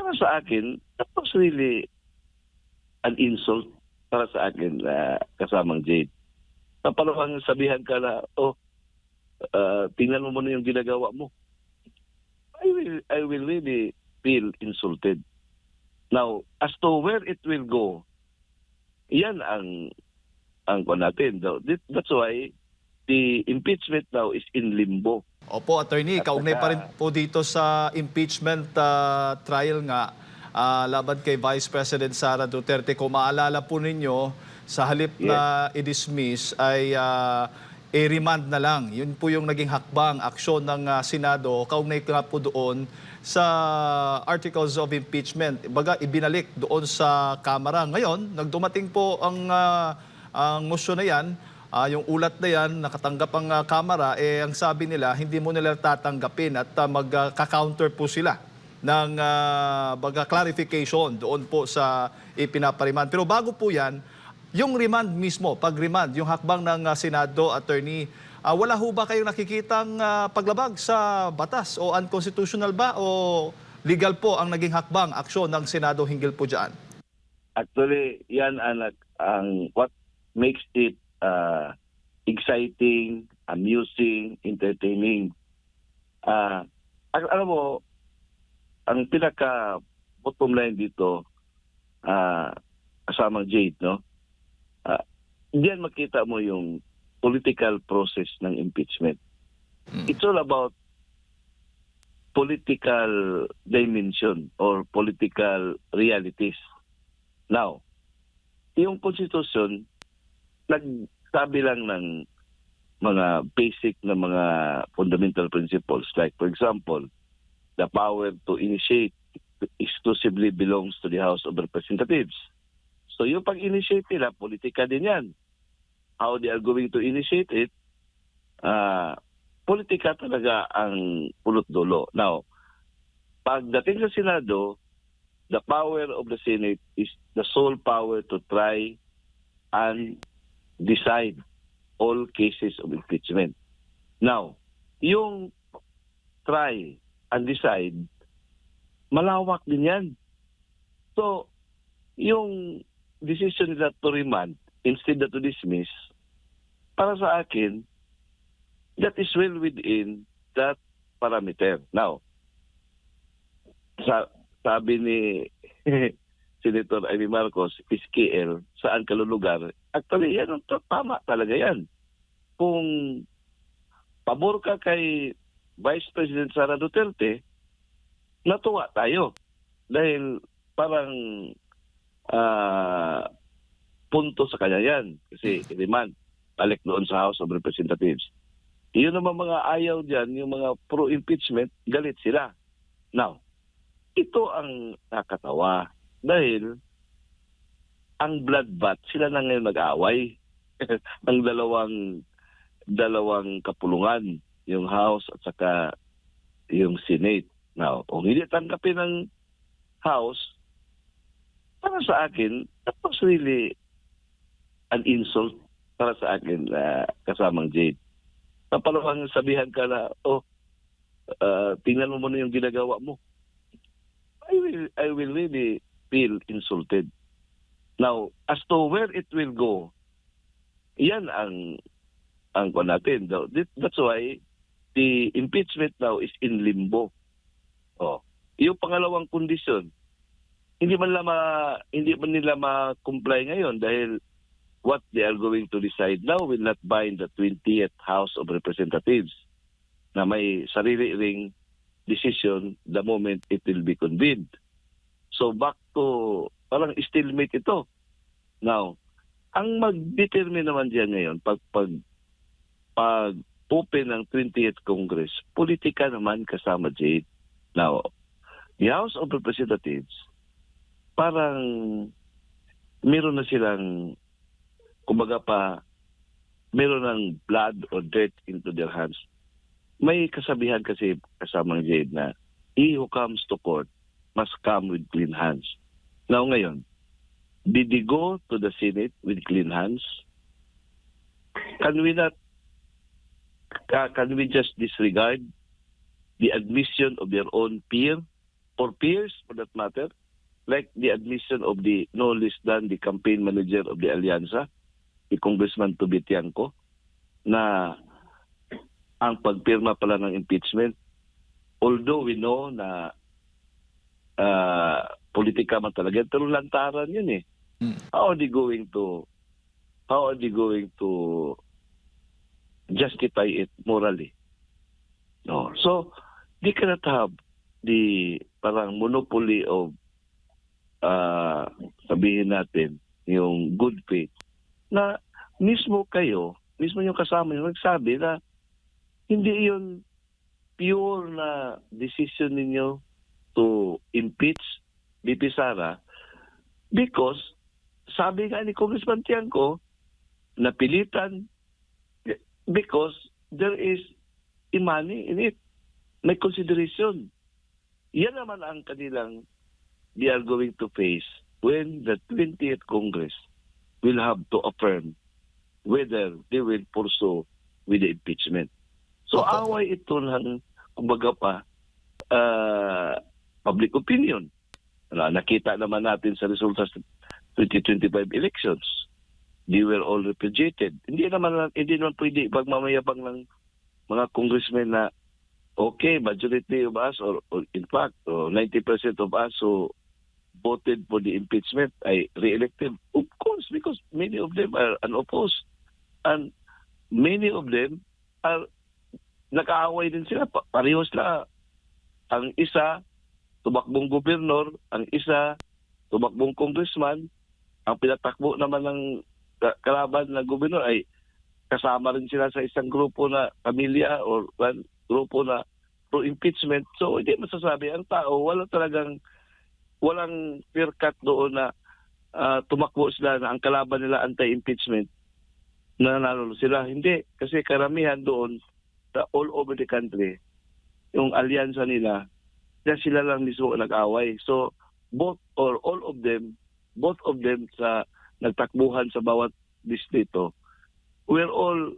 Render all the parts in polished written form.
para sa akin, that was really an insult para sa akin na kasamang Jade. Napalawang sabihan ka na, tingnan mo muna yung ginagawa mo. I will really feel insulted. Now, as to where it will go, yan ang ko natin. That's why the impeachment now is in limbo. Opo, Attorney, At kaugnay pa rin saka, po dito sa impeachment trial nga laban kay Vice President Sara Duterte. Kung maalala po ninyo, sa halip yes, na i-dismiss ay i-remand na lang. Yun po yung naging hakbang, aksyon ng Senado. Kaugnay nga po doon sa articles of impeachment. Baga, ibinalik doon sa Kamara. Ngayon, nagdumating po ang motion na yan. Yung ulat na yan, nakatanggap ang Kamara, ang sabi nila, hindi mo nila tatanggapin at magka-counter po sila ng clarification doon po sa ipinapariman. Pero bago po yan, yung remand mismo, pag-remand, yung hakbang ng Senado, Attorney, wala ho ba kayong nakikitang paglabag sa batas o unconstitutional ba o legal po ang naging hakbang, aksyon ng Senado hinggil po dyan? actually, yan ang what makes it exciting, amusing, entertaining. Alam mo, ang pinaka-bottom line dito, kasamang Jade, no? Diyan makita mo yung political process ng impeachment. It's all about political dimension or political realities. Now, yung Constitution, nagsabi lang ng mga basic na mga fundamental principles. Like, for example, the power to initiate exclusively belongs to the House of Representatives. So yung pag-initiate nila, politika din yan. How they are going to initiate it, politika talaga ang pulot-dulo. Now, pagdating sa Senado, the power of the Senate is the sole power to try and decide all cases of impeachment. Now, yung try and decide, malawak din yan. So, yung decision nila to remand instead to dismiss, para sa akin, that is well within that parameter. Now, sabi ni Senator Amy Marcos, PSKL, saan kalulugar? Actually, yan, tama talaga yan. Kung pabor ka kay Vice President Sara Duterte, natuwa tayo. Dahil parang punto sa kanya yan. Kasi remand, balik doon sa House of Representatives. Yun naman mga ayaw dyan, yung mga pro-impeachment, galit sila. Now, ito ang nakatawa. Dahil ang bloodbath, sila na ngayon nag-aaway. Ang dalawang kapulungan, yung House at saka yung Senate. Now, kung hindi tanggapin ng House, para sa akin, that was really an insult para sa akin kasamang Jade. Napalawang sabihan ka na, tingnan mo muna yung ginagawa mo. I will really feel insulted. Now, as to where it will go, yan ang ko natin. That's why the impeachment now is in limbo. Yung pangalawang kondisyon, hindi man nila ma-comply ngayon dahil what they are going to decide now will not bind the 20th House of Representatives na may sarili ring decision the moment it will be convened. So back to, parang stalemate ito. Now, ang mag-determine naman diyan ngayon, pag open ng 20th Congress, politika naman kasama Jade. Now, the House of Representatives, parang meron na silang, kumbaga pa, meron ng blood or dirt into their hands. May kasabihan kasi kasamang Jade na, he who comes to court must come with clean hands. Now ngayon, did they go to the Senate with clean hands? Can we just disregard the admission of their own peer or peers for that matter, like the admission of the no less than the campaign manager of the Alianza, si Congressman Toby Tiangco, na ang pagpirma pala ng impeachment, although we know na politika man talaga, pero lantaran yun eh. How are they going to justify it morally? No. So, they cannot have the parang monopoly of sabihin natin, yung good faith, na mismo yung kasama nyo, nagsabi na hindi yun pure na decision ninyo to impeach VP Sara because sabi nga ni Congressman Tiangco, napilitan because there is money in it. May consideration. Yan naman ang kanilang they are going to face when the 20th Congress will have to affirm whether they will pursue with the impeachment. So away ito lang, kumbaga pa, public opinion. Nakita naman natin sa resulta sa 2025 elections. They were all repudiated. Hindi naman pwede pagmamayabang ng mga congressmen na okay, majority of us or in fact 90% of us who voted for the impeachment ay re-elected. Of course, because many of them are unopposed. And many of them are nag-aaway din sila. Parehos lang. Ang isa, tumakbong gobernador, ang isa, tumakbong congressman, ang pinatakbo naman ng kalaban na gobernador ay kasama rin sila sa isang grupo na pamilya or grupo na pro-impeachment. So, hindi masasabi. Ang tao, walang clear cut doon na tumakbo sila na ang kalaban nila anti-impeachment na nanalo sila. Hindi. Kasi karamihan doon sa all over the country, yung alyansa nila, sila lang mismo nag-away. So, both of them sa nagtakbuhan sa bawat distrito, we're all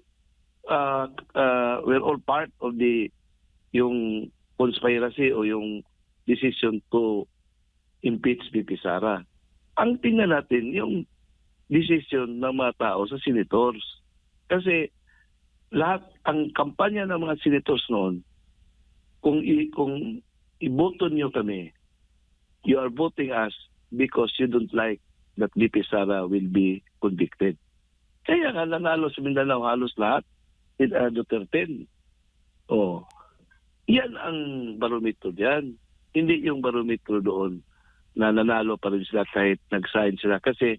part of yung conspiracy o yung decision to impeach VP Sara. Ang tingnan natin yung decision ng mga tao sa senators. Kasi lahat ang kampanya ng mga senators noon, kung iboto niyo kami, you are voting us because you don't like that VP Sara will be convicted. Kaya nga nanalo sa Mindanao halos lahat in Duterte. Oh. Yan ang barometro diyan. Hindi yung barometro doon na nanalo pa rin sila kahit nag-sign sila. Kasi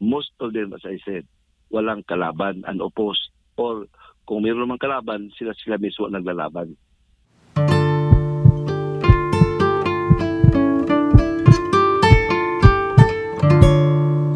most of them, as I said, walang kalaban, unopposed. Or kung mayroon mang kalaban, sila mismo naglalaban.